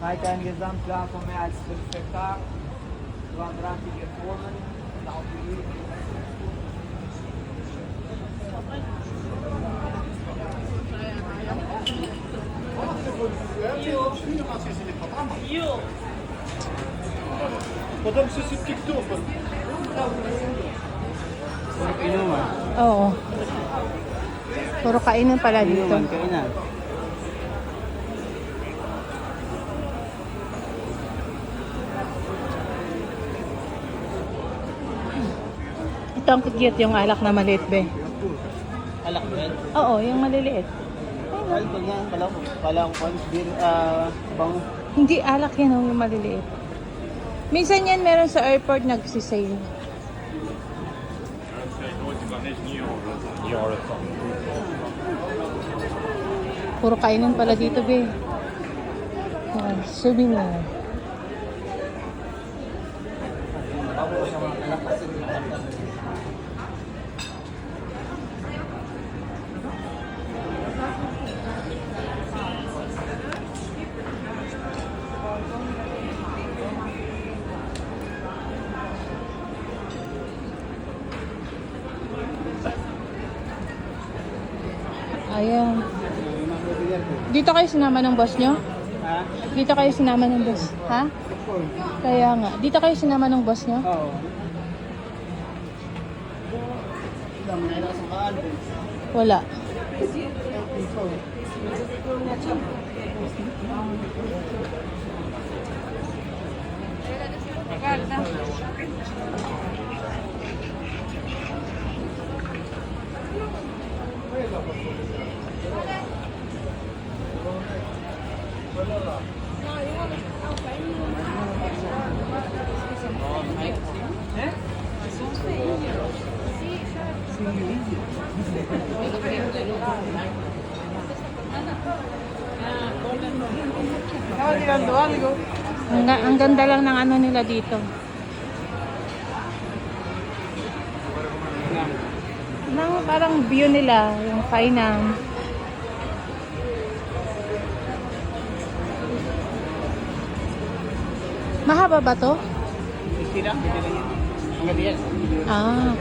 Heute ein Gesamtplan von mehr als 5 Hektar, 32 Wohnungen und auch die Потом все с тиктоком. Inuman. Oo. Puro kainan pala dito. Inuman, kainan. Ito ang cute yung alak na maliit, be. Alak ba yan? Oo, yung maliliit. Well, pag yan, pala ko kung beer, bango. Hindi alak yan, oh, yung maliliit. Minsan yan meron sa airport nagsisale. Puro kainan pala dito, be. Yan, souvenir. Ayan. Dito kayo sinama ng boss nyo? Ha? Dito kayo sinama ng boss? Ha? Kaya nga. Dito kayo sinama ng boss nyo? Oo. Ilang na ilang sangkaan. Wala. Ang ganda lang ng ano nila dito. Nang parang view nila, yung kainan. Mahaba ba to? Hindi lang yan. Ang gabi yan. Ah.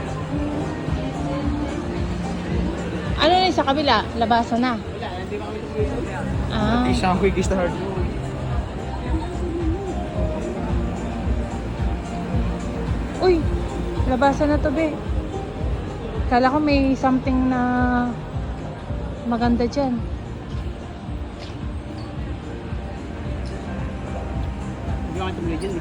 Ano yun sa kabila? Labasan na. Wala, hindi pa kami dito. Ah. Isang quick start. Uy, labasan na to, be. Kala ko may something na maganda dyan. Hindi kami tumuli dyan.